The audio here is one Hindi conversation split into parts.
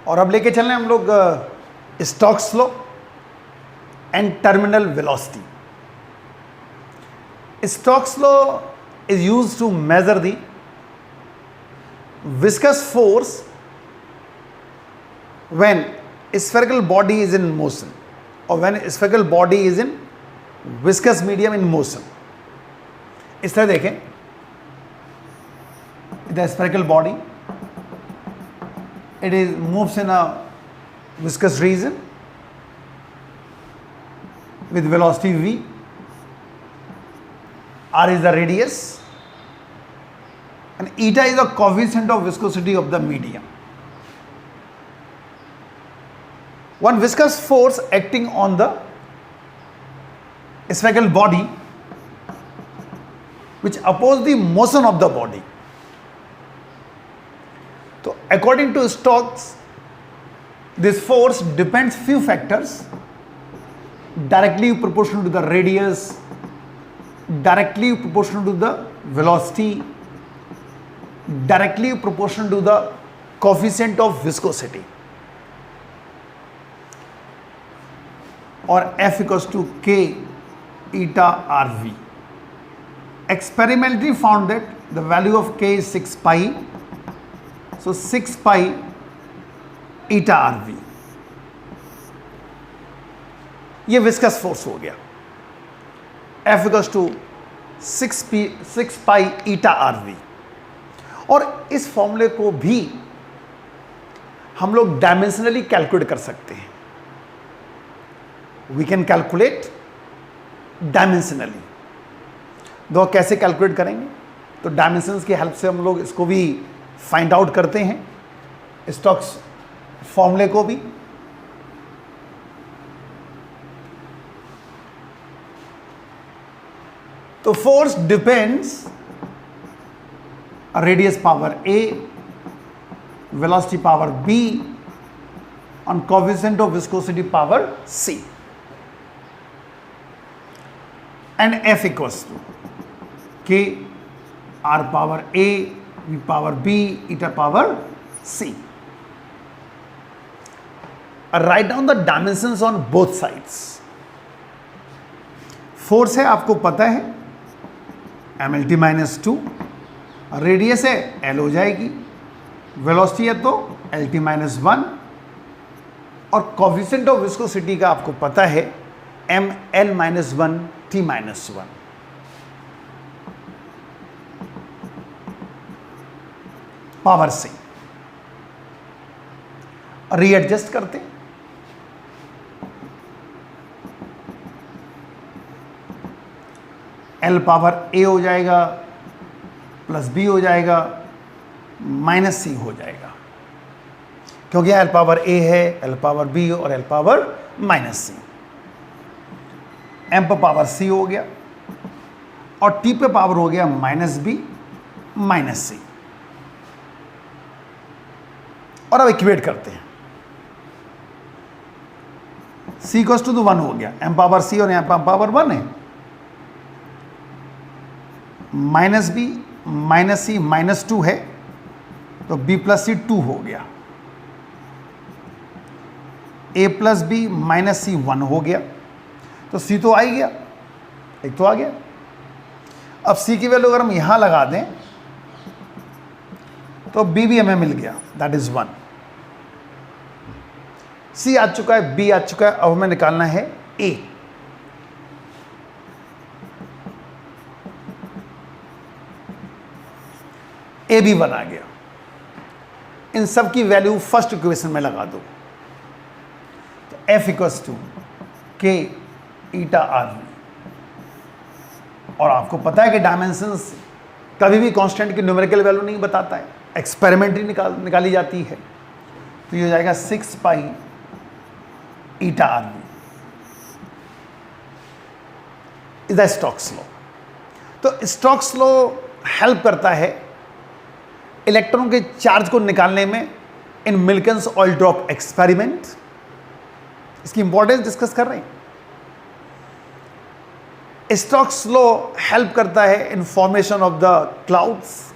और अब लेके चल रहे हैं हम लोग Stokes law and terminal velocity. Stokes law is used to measure the viscous force when spherical body is in motion or when spherical body is in viscous medium in motion। इस तरह देखें, the spherical body, it is moves in a viscous region with velocity v, r is the radius and eta is the coefficient of viscosity of the medium. One viscous force acting on the spherical body which oppose the motion of the body. So according to Stokes, this force depends few factors: directly proportional to the radius, directly proportional to the velocity, directly proportional to the coefficient of viscosity, or F equals to K eta RV. Experimentally found that the value of K is 6 pi, so 6 pi eta RV. ये विस्कस फोर्स हो गया, F equals to 6 pi eta RV। और इस फॉर्मूले को भी हम लोग डायमेंशनली कैलकुलेट कर सकते हैं। We can calculate dimensionally. दो कैसे कैलकुलेट करेंगे? तो डायमेंशंस की हेल्प से हम लोग इसको भी फाइंड आउट करते हैं, स्टोक्स फॉर्मूले को भी। तो force depends radius power A, velocity power B, on coefficient of viscosity power C, and F equals to K R power A, V power B, eta power C. Write down the dimensions on both sides. Force है, आपको पता है, mlt minus 2, रेडियस है L हो जाएगी, वेलोसिटी है तो LT माइनस 1, और कोफिशिएंट ऑफ विस्कोसिटी का आपको पता है ML minus 1 T minus 1। Power से रीएडजस्ट करते हैं, L पावर A हो जाएगा प्लस बी हो जाएगा माइनस सी हो जाएगा, क्योंकि एल पावर ए है, एल पावर बी और एल पावर माइनस सी। एम पे पावर सी हो गया और टी पे पावर हो गया माइनस बी माइनस सी। और अब इक्वेट करते हैं, सी इक्वल्स टू 1 हो गया, एम पावर सी और यहां पावर 1 है, माइनस बी माइनस सी माइनस 2 है तो b प्लस सी 2 हो गया, a प्लस बी माइनस सी 1 हो गया, तो c तो आ ही गया, एक तो आ गया। अब c की वैल्यू अगर हम यहां लगा दें तो b भी हमें मिल गया, दैट इज 1। c आ चुका है, b आ चुका है, अब हमें निकालना है a। ए भी बना गया। इन सब की वैल्यू फर्स्ट इक्वेशन में लगा दो, तो F equals to K eta R. और आपको पता है कि डायमेंशंस कभी भी कांस्टेंट की न्यूमेरिकल वैल्यू नहीं बताता है, एक्सपेरिमेंटली निकाली जाती है। तो ये हो जाएगा 6 pi eta r is the Stokes law. तो स्टोक्स लॉ हेल्प करता है इलेक्ट्रॉन के चार्ज को निकालने में in Millikan's oil drop experiment. इसकी इंपॉर्टेंस डिस्कस कर रहे हैं। स्टोक्स लॉ हेल्प करता है in formation of the clouds.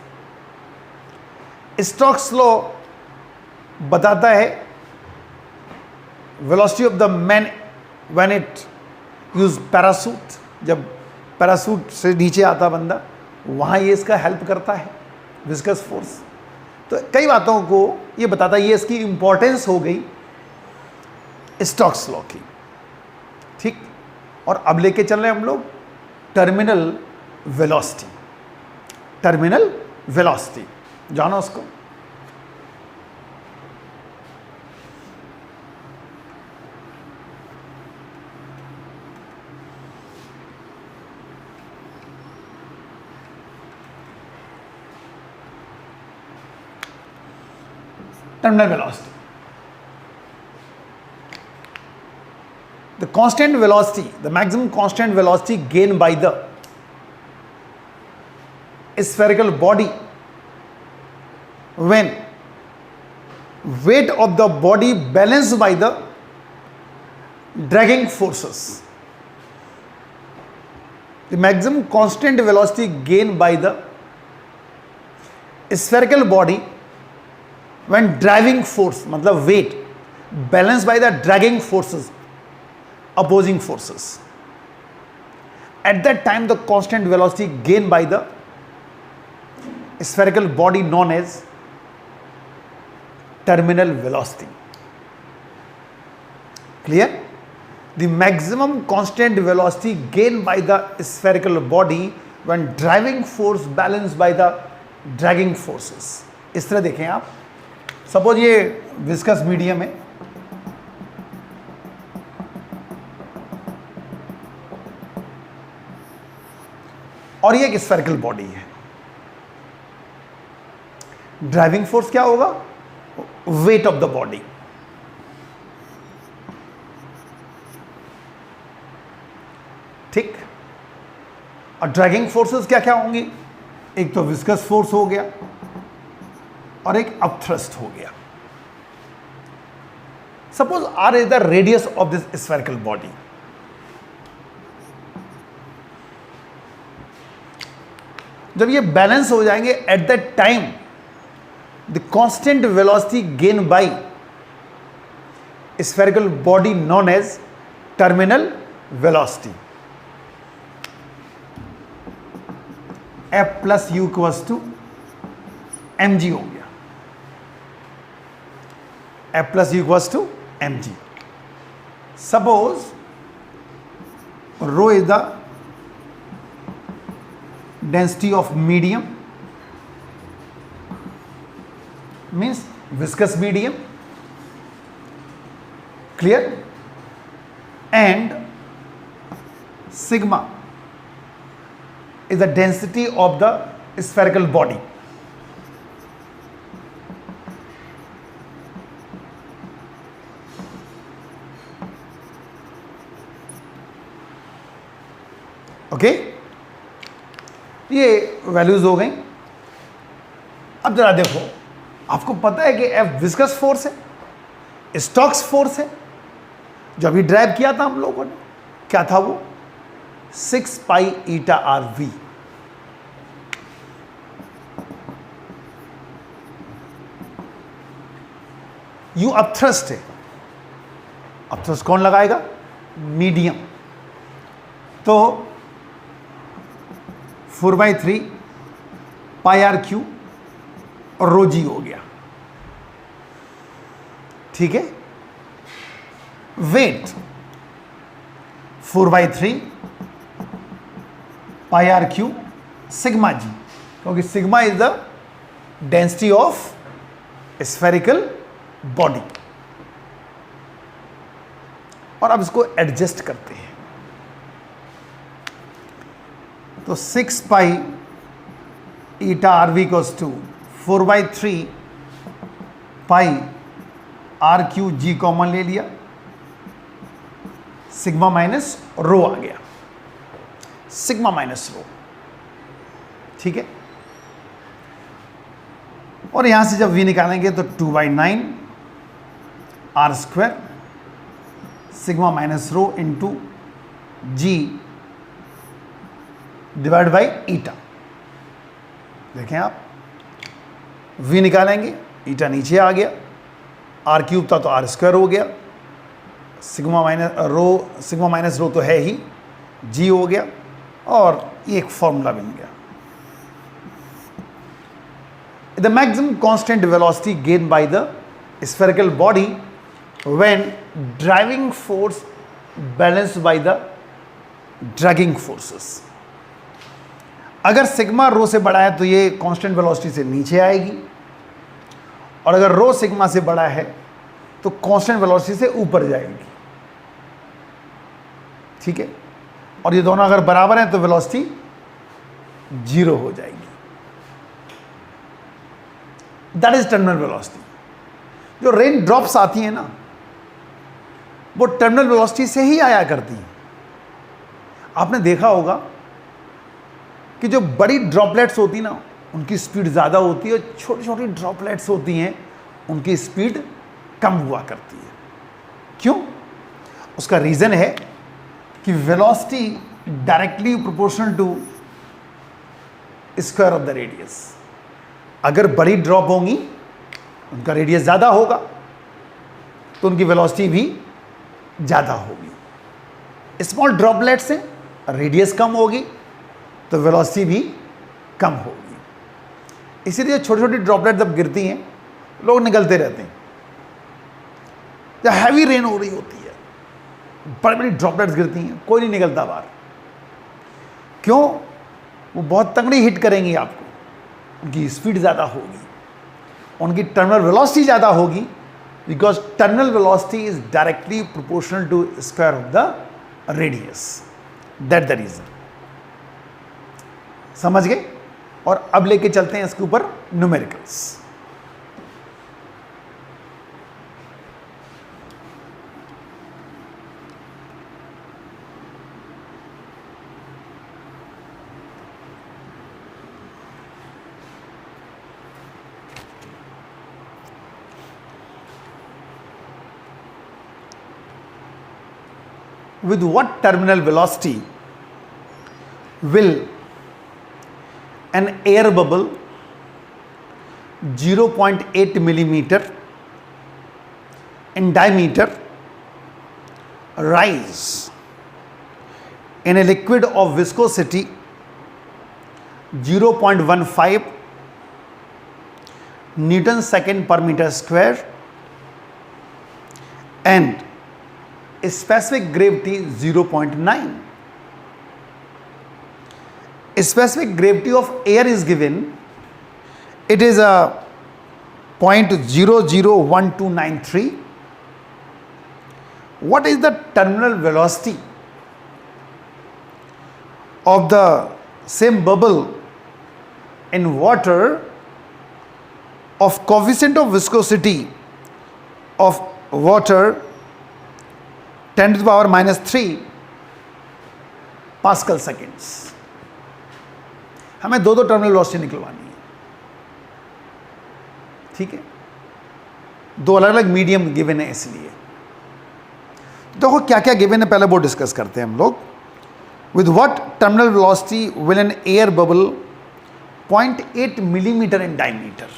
Stokes law बताता है velocity of the man when it use parachute, जब पैरासूट से नीचे आता बंदा, वहाँ ये इसका हेल्प करता है विस्कस फोर्स। तो कई बातों को ये बताता है, ये इसकी इंपॉर्टेंस हो गई स्टोक्स लॉ की, ठीक। और अब लेके चल रहे हैं हम लोग टर्मिनल वेलोसिटी। टर्मिनल वेलोसिटी जानो उसको। terminal velocity. The constant velocity, the maximum constant velocity gained by the spherical body when weight of the body balanced by the dragging forces. The maximum constant velocity gained by the spherical body when driving force, मतलब weight balanced by the dragging forces, opposing forces. At that time the constant velocity gained by the spherical body known as terminal velocity. Clear? The maximum constant velocity gained by the spherical body when driving force balanced by the dragging forces. इस तरह देखें आप, सपोज ये विस्कस मीडियम है, और ये एक स्फेरिकल बॉडी है। ड्राइविंग फोर्स क्या होगा? Weight of the body. ठीक। और ड्रैगिंग फोर्सेस क्या क्या होंगी? एक तो विस्कस फोर्स हो गया और एक अपथ्रस्ट हो गया। Suppose R is the radius of this spherical body. जब ये बैलेंस हो जाएंगे, at that time the constant velocity gain by spherical body known as terminal velocity. F plus u equals to mg हो गया। F plus u equals to mg। Suppose rho is the density of medium, means viscous medium. Clear? And sigma is the density of the spherical body. Okay, ये वैल्यूज हो गई। अब जरा देखो, आपको पता है कि F विस्कस फोर्स है, स्टोक्स फोर्स है। जो अभी ड्राइव किया था हम लोगों ने, क्या था वो? 6 pi eta r we. You upthrust है, अपथ्रस्ट कौन लगाएगा? मीडियम। तो 4/3 पाई आर क्यू और रो जी हो गया। ठीक है। Weight 4/3 pi r cube sigma g, क्योंकि sigma is the density of spherical body. और अब इसको एडजस्ट करते हैं, तो 6 pi eta r v equals to 4/3 pi r cube g common ले लिया, सिग्मा माइनस रो आ गया, सिग्मा माइनस रो। ठीक है। और यहां से जब v निकालेंगे तो 2/9 R square sigma minus rho into g divide by eta. देखें आप, v निकालेंगे, ईटा नीचे आ गया, आर क्यूब था तो आर स्क्वायर हो गया, सिग्मा माइनस रो तो है ही, जी हो गया, और ये एक फॉर्मूला बन गया। The maximum constant velocity gain by the spherical body when driving force balanced by the dragging forces. अगर सिग्मा रो से बड़ा है तो ये कांस्टेंट वेलोसिटी से नीचे आएगी, और अगर रो सिग्मा से बड़ा है तो कांस्टेंट वेलोसिटी से ऊपर जाएगी। ठीक है, और ये दोनों अगर बराबर हैं तो वेलोसिटी 0 हो जाएगी। That is terminal velocity. जो रेन ड्रॉप्स आती हैं ना, वो टर्मिनल वेलोसिटी से ही आया करती हैं। आपने देखा होगा कि जो बड़ी ड्रॉपलेट्स होती ना, उनकी स्पीड ज़्यादा होती है, और छोटी छोटी ड्रॉपलेट्स होती हैं उनकी स्पीड कम हुआ करती है। क्यों? उसका रीज़न है कि velocity directly proportional to square of the radius. अगर बड़ी ड्रॉप होंगी, उनका रेडियस ज़्यादा होगा, तो उनकी वेलोसिटी भी ज़्यादा होगी। स्मॉल ड्रॉपलेट्स हैं, रेडियस कम होगी तो वेलोसिटी भी कम होगी। इसीलिए छोटी छोटी ड्रॉपलेट जब गिरती हैं, लोग निकलते रहते हैं। जब हैवी रेन हो रही होती है, बड़ी बड़ी ड्रॉपलेट्स गिरती हैं, कोई नहीं निकलता बाहर। क्यों? वो बहुत तगड़ी हिट करेंगी आपको, उनकी स्पीड ज़्यादा होगी, उनकी टर्मिनल वेलोसिटी ज़्यादा होगी, because terminal velocity is directly proportional to square of the radius. That the reason. समझ गए? और अब लेके चलते हैं इसके ऊपर numericals. With what terminal velocity will an air bubble 0.8 millimeter in diameter rise in a liquid of viscosity 0.15 Newton second per meter square and specific gravity 0.9. Specific gravity of air is given. It is a 0.001293. What is the terminal velocity of the same bubble in water of coefficient of viscosity of water 10 to the power minus 3 pascal seconds. हमें दो टर्मिनल वेलोसिटी निकलवानी है। ठीक है, दो अलग अलग मीडियम गिवन है, इसलिए देखो क्या क्या गिवन है, पहले वो डिस्कस करते हैं हम लोग। With what terminal velocity will an air bubble 0.8 millimetre in diameter.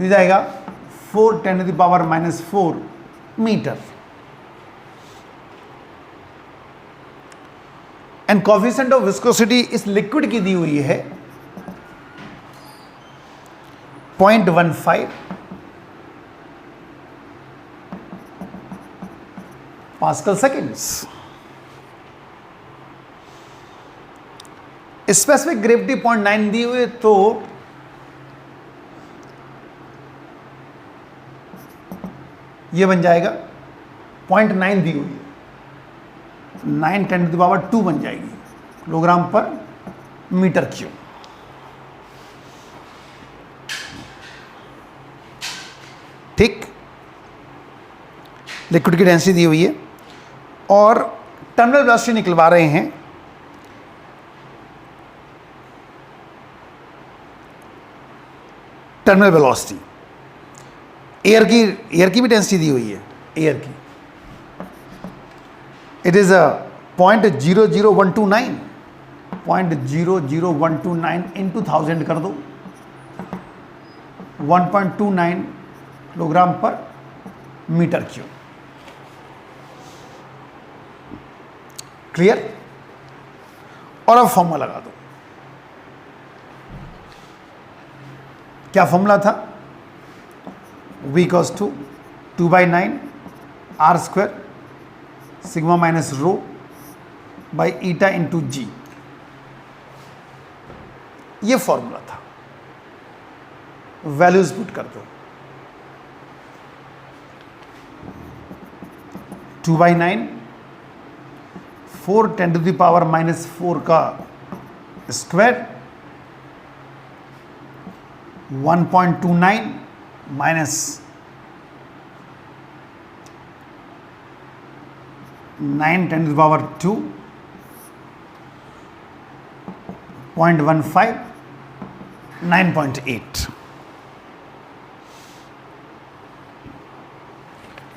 मिल जाएगा 4 10 to the power minus 4 metre. And coefficient of viscosity इस लिक्विड की दी हुई है 0.15 पास्कल सेकेंड्स। स्पेसिफिक ग्रेविटी 0.9 दी हुई, तो ये बन जाएगा 0.9 दी हुई है, 9 10 to the power 2 बन जाएगी किलोग्राम पर मीटर क्यूब। ठीक, लिक्विड की डेंसिटी दी हुई है और टर्मिनल वेलोसिटी निकलवा रहे हैं टर्मिनल वेलोसिटी। एयर की भी डेंसिटी दी हुई है, एयर की इट इज 0.00129 0.00129 इंटू 1000 कर दो, 1.29 किलोग्राम पर मीटर क्यूब। क्लियर? और अब फॉर्मूला लगा दो। क्या फॉर्मूला था? V equals to 2/9 R square sigma minus rho by eta into g. ये फॉर्मूला था। वैल्यूज पुट कर दो। 2/9 4 10⁻⁻⁴ का स्क्वायर 1.29 माइनस 9 10⁻², 0.15 9.8।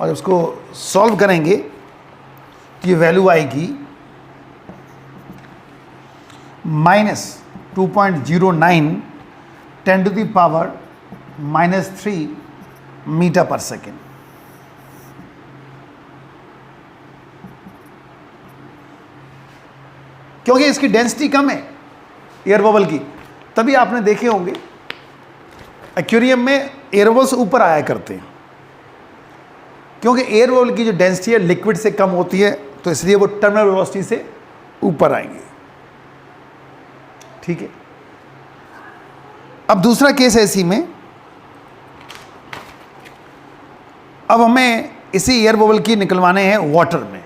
और जब उसको सॉल्व करेंगे तो ये वैल्यू आएगी -2.09 10⁻³ मीटर पर सेकेंड। क्योंकि इसकी डेंसिटी कम है एयर बबल की, तभी आपने देखे होंगे एक्वेरियम में एयर बबल्स ऊपर आया करते हैं, क्योंकि एयर बबल की जो डेंसिटी है लिक्विड से कम होती है, तो इसलिए वो टर्मिनल वेलोसिटी से ऊपर आएंगे। ठीक है। अब दूसरा केस है इसी में। अब हमें इसी एयर बबल की निकलवाने हैं वाटर में।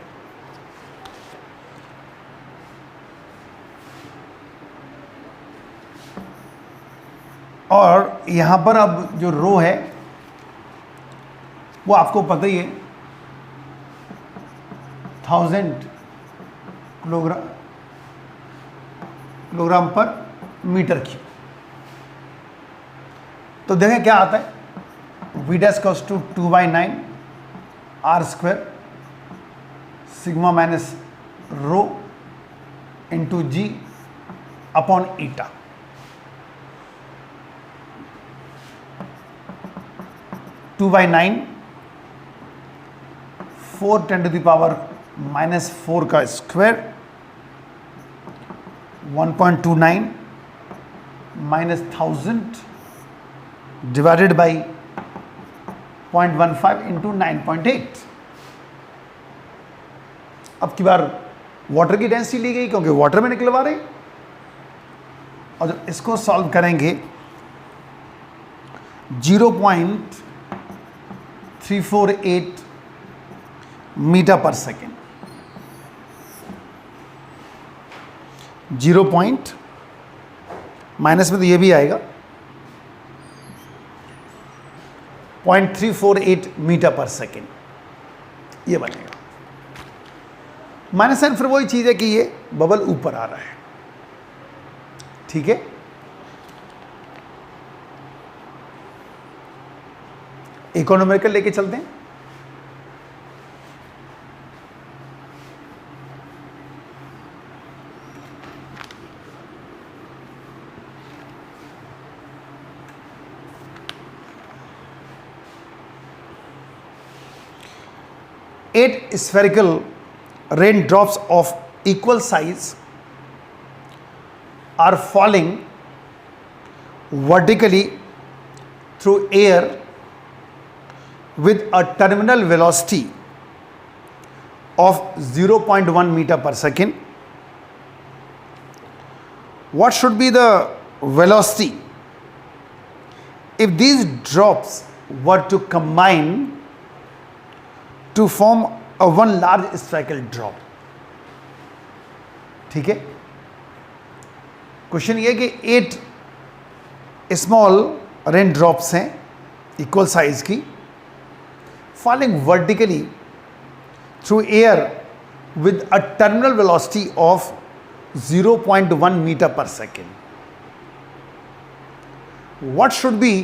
और यहां पर अब जो रो है वो आपको पता ही है 1000 किलोग्राम पर मीटर क्यूब। तो देखें क्या आता है। V dash equals to 2/9 R square sigma minus rho into g upon eta. Two by 9 4 10⁻⁻⁴ का square 1.29 minus 1000 divided by 0.15 into 9.8। अब की बार वाटर की डेंसिटी ली गई, क्योंकि वाटर में निकलवा रहे। और जब इसको सॉल्व करेंगे 0.348 मीटर पर सेकेंड। 0 पॉइंट माइनस में तो ये भी आएगा 0.348 मीटर पर सेकेंड ये बनेगा। माइनस साइन फिर वही चीज़ है कि ये बबल ऊपर आ रहा है। ठीक है। एक और न्यूमेरिकल लेके चलते हैं। Eight spherical raindrops of equal size are falling vertically through air with a terminal velocity of 0.1 meter per second. What should be the velocity if these drops were to combine to form a one large spherical drop? ठीक है। क्वेश्चन ये कि 8 स्मॉल रेन ड्रॉप्स हैं इक्वल साइज की, falling vertically through air with a terminal velocity of 0.1 meter per second. What should be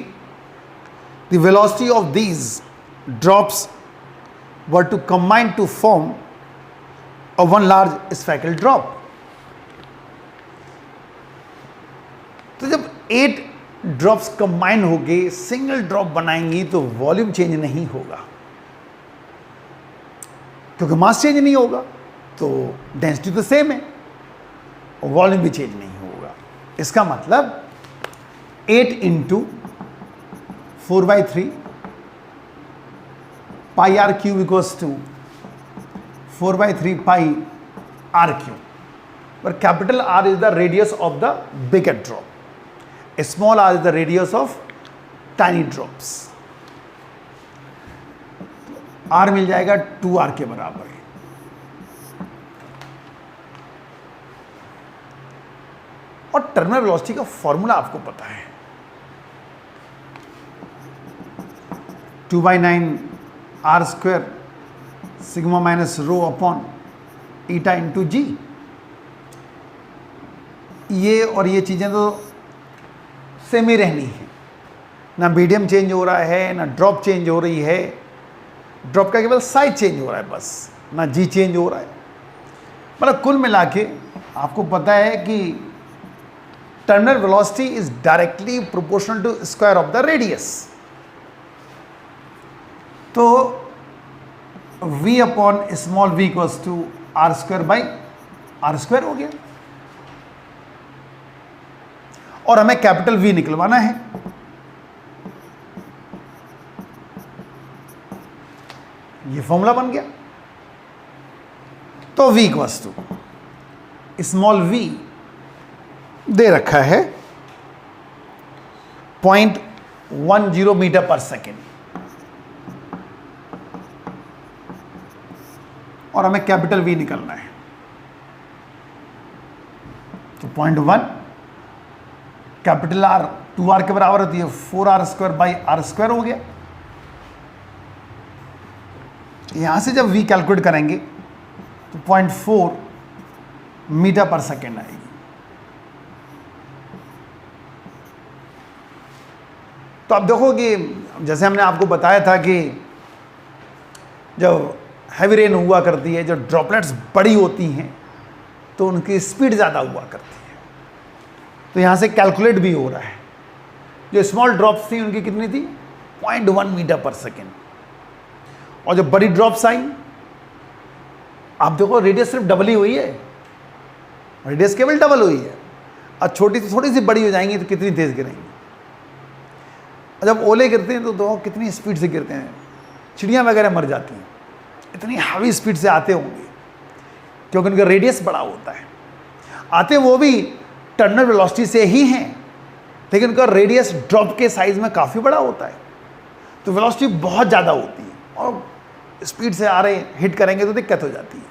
the velocity of these drops were to combine to form a one large spherical drop? 8 drops combine होके सिंगल ड्रॉप बनाएंगी तो वॉल्यूम चेंज नहीं होगा, क्योंकि मास चेंज नहीं होगा तो डेंसिटी तो सेम है और वॉल्यूम भी चेंज नहीं होगा। इसका मतलब 8 into 4/3 pi R cube equals to 4/3 pi R cube, where capital R is the radius of the bigger drop, small r is the radius of tiny drops। R मिल जाएगा 2r के बराबर। और टर्मिनल वेलोसिटी का फॉर्मूला आपको पता है, 2/9 r square sigma minus rho upon eta into g. ये और ये चीज़ें तो सेम ही रहनी है, ना मीडियम चेंज हो रहा है ना ड्रॉप चेंज हो रही है, ड्रॉप का केवल साइज चेंज हो रहा है बस, ना जी चेंज हो रहा है। मतलब कुल मिला के आपको पता है कि terminal velocity is directly proportional to square of the radius. तो v upon small v equals to R square by R square हो गया। और हमें कैपिटल V निकलवाना है, ये फॉर्मूला बन गया। तो V equals to small v दे रखा है 0.10 मीटर पर सेकेंड, और हमें कैपिटल V निकलना है। तो 0.1 कैपिटल R 2r के बराबर होती है, 4r square by R square हो गया। यहां से जब V कैलकुलेट करेंगे तो 0.4 मीटर पर सेकेंड आएगी। तो अब देखो कि जैसे हमने आपको बताया था कि जब हैवी रेन हुआ करती है, जो ड्रॉपलेट्स बड़ी होती हैं तो उनकी स्पीड ज़्यादा हुआ करती है। तो यहाँ से कैलकुलेट भी हो रहा है, जो स्मॉल ड्रॉप्स थी उनकी कितनी थी 0.1 मीटर पर सेकेंड, और जो बड़ी ड्रॉप्स आई आप देखो रेडियस सिर्फ डबल ही हुई है, रेडियस केवल डबल हुई है। और छोटी सी थोड़ी सी बड़ी हो जाएंगी तो कितनी तेज़ गिरेंगी। और जब ओले गिरते हैं तो देखो कितनी स्पीड से गिरते हैं, चिड़ियाँ वगैरह मर जाती हैं, इतनी हावी स्पीड से आते होंगे क्योंकि उनका रेडियस बड़ा होता है। आते वो भी टर्मिनल वेलोसिटी से ही हैं, लेकिन उनका रेडियस ड्रॉप के साइज में काफ़ी बड़ा होता है, तो वेलोसिटी बहुत ज़्यादा होती है और स्पीड से आ रहे हिट करेंगे तो दिक्कत हो जाती है।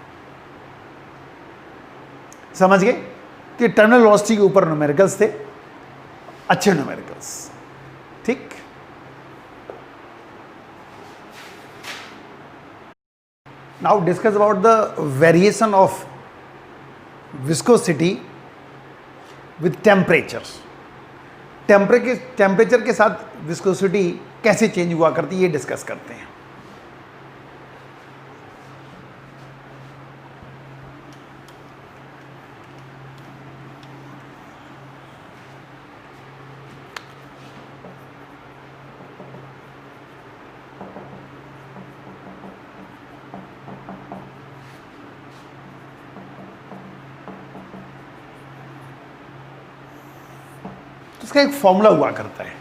समझ गए कि टर्मिनल वेलोसिटी के ऊपर न्यूमेरिकल्स थे, अच्छे न्यूमेरिकल्स। ठीक, now discuss about the variation of viscosity with temperature. Temperature के साथ विस्कोसिटी कैसे चेंज हुआ करती है ये डिस्कस करते हैं। इसका एक फॉर्मूला हुआ करता है,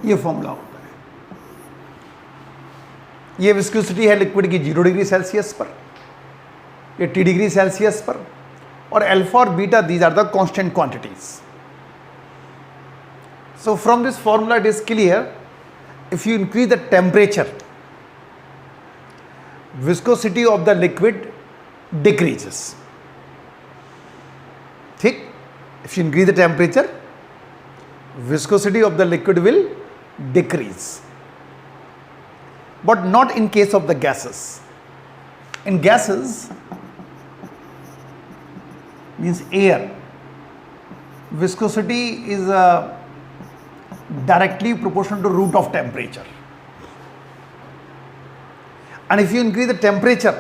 ये फॉर्मूला होता है। ये विस्कोसिटी है लिक्विड की 0 डिग्री सेल्सियस पर, ये T डिग्री सेल्सियस पर, और अल्फा और beta these are the constant quantities. So from this formula it is clear, if you increase the temperature, viscosity of the liquid decreases. ठीक, if you increase the temperature, viscosity of the liquid will decrease, but not in case of the gases. In gases means air, viscosity is directly proportional to root of temperature. and if you increase the temperature,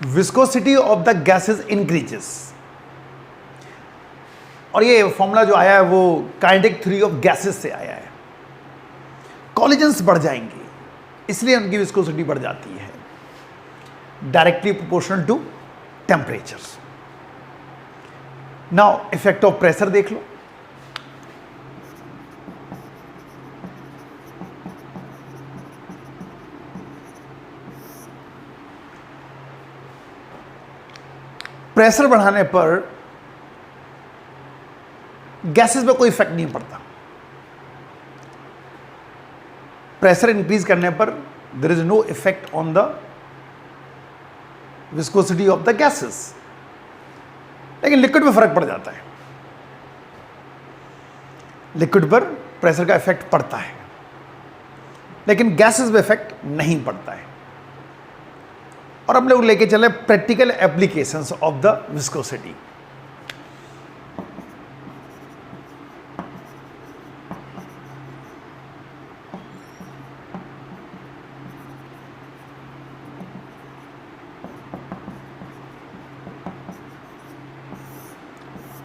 viscosity of the gases increases. और ये फॉर्मूला जो आया है वो काइनेटिक थ्योरी ऑफ गैसेस से आया है। कॉलिजन्स बढ़ जाएंगे, इसलिए उनकी विस्कोसिटी बढ़ जाती है, directly proportional to temperatures. Now effect of pressure देख लो। प्रेशर बढ़ाने पर गैसेस पे कोई इफेक्ट नहीं पड़ता। प्रेशर इंक्रीज करने पर there is no effect on the viscosity of the gases, लेकिन लिक्विड में फर्क पड़ जाता है। लिक्विड पर प्रेशर का इफेक्ट पड़ता है, लेकिन गैसेस पे इफेक्ट नहीं पड़ता है। और हम लोग लेके चले practical applications of the viscosity.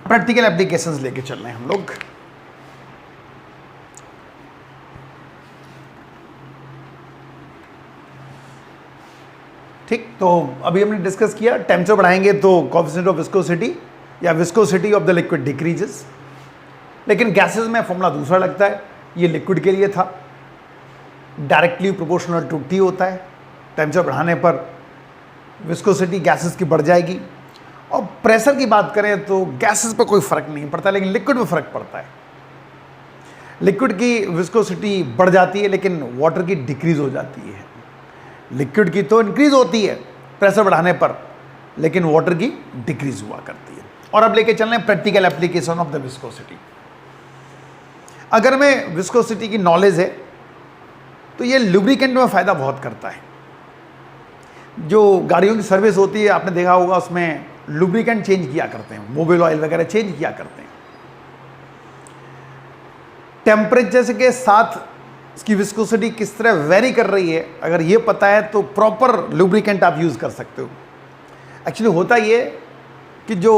Practical applications लेके चल रहे हैं हम लोग। ठीक, तो अभी हमने डिस्कस किया टेम्परेचर बढ़ाएंगे तो कोएफिशिएंट ऑफ विस्कोसिटी या viscosity of the liquid decreases, लेकिन गैसेस में फॉर्मूला दूसरा लगता है। ये लिक्विड के लिए था, डायरेक्टली प्रोपोर्शनल टू टी होता है। टेम्परेचर बढ़ाने पर विस्कोसिटी गैसेस की बढ़ जाएगी। और प्रेशर की बात करें तो गैसेस पर कोई फर्क नहीं पड़ता, लेकिन लिक्विड में फर्क पड़ता है। लिक्विड की विस्कोसिटी बढ़ जाती है, लेकिन वाटर की डिक्रीज हो जाती है। लिक्विड की तो इंक्रीज होती है प्रेशर बढ़ाने पर, लेकिन वाटर की डिक्रीज हुआ करती है। और अब लेके चल रहे हैं practical application of the viscosity. अगर में विस्कोसिटी की नॉलेज है तो ये लुब्रिकेंट में फ़ायदा बहुत करता है। जो गाड़ियों की सर्विस होती है आपने देखा होगा, उसमें लुब्रिकेंट चेंज किया करते हैं, मोबिल ऑयल वगैरह चेंज किया करते हैं। टेम्परेचर के साथ इसकी विस्कोसिटी किस तरह वेरी कर रही है, अगर ये पता है तो प्रॉपर लुब्रिकेंट आप यूज़ कर सकते हो। एक्चुअली होता ये कि जो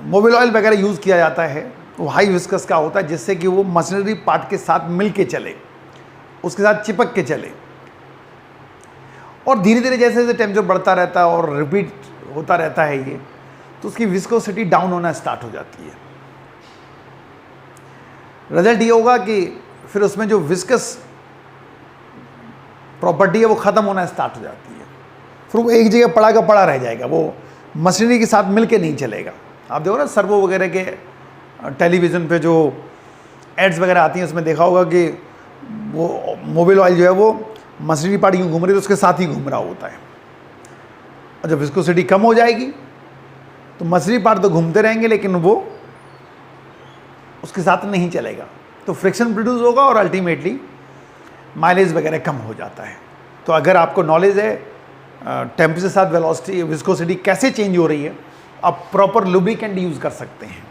मोबिल ऑयल वगैरह यूज़ किया जाता है वो हाई विस्कस का होता है, जिससे कि वो मशीनरी पार्ट के साथ मिल के चले, उसके साथ चिपक के चले। और धीरे धीरे जैसे जैसे टेम्परेचर बढ़ता रहता है और रिपीट होता रहता है ये, तो उसकी विस्कोसिटी डाउन होना स्टार्ट हो जाती है। रिजल्ट ये होगा कि फिर उसमें जो विस्कस प्रॉपर्टी है वो ख़त्म होना स्टार्ट हो जाती है। फिर वो एक जगह पड़ा का पड़ा रह जाएगा, वो मशीनरी के साथ मिल के नहीं चलेगा। आप देखो ना सर्वो वगैरह के टेलीविज़न पे जो एड्स वगैरह आती हैं, उसमें देखा होगा कि वो मोबिल ऑयल जो है वो मशीनरी पार्ट यूँ घूम रही है तो उसके साथ ही घूम रहा होता है। और जब विस्कोसिटी कम हो जाएगी तो मशीनरी पार्ट तो घूमते रहेंगे, लेकिन वो उसके साथ नहीं चलेगा, तो फ्रिक्शन प्रोड्यूस होगा और अल्टीमेटली माइलेज वगैरह कम हो जाता है। तो अगर आपको नॉलेज है टेम्परेचर के साथ वेलोसिटी विस्कोसिटी कैसे चेंज हो रही है, आप प्रॉपर लुब्रिकेंट यूज़ कर सकते हैं।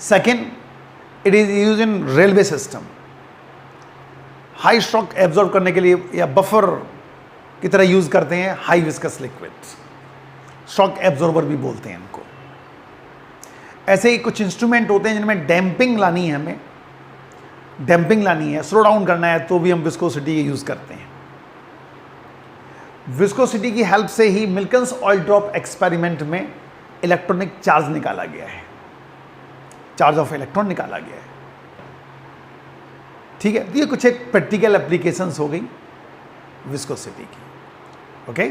Second, it is use in railway system, high shock absorb करने के लिए या बफर की तरह यूज़ करते हैं high viscous liquid, shock absorber भी बोलते हैं इनको। ऐसे ही कुछ इंस्ट्रूमेंट होते हैं जिनमें डैम्पिंग लानी है, हमें डैम्पिंग लानी है, स्लो डाउन करना है, तो भी हम विस्कोसिटी यूज़ करते हैं। विस्कोसिटी की हेल्प से ही मिल्कन्स ऑयल ड्रॉप एक्सपेरिमेंट में इलेक्ट्रॉनिक चार्ज निकाला गया है, चार्ज ऑफ इलेक्ट्रॉन निकाला गया है। ठीक है, तो ये कुछ एक प्रैक्टिकल एप्लीकेशंस हो गई विस्कोसिटी की। ओके।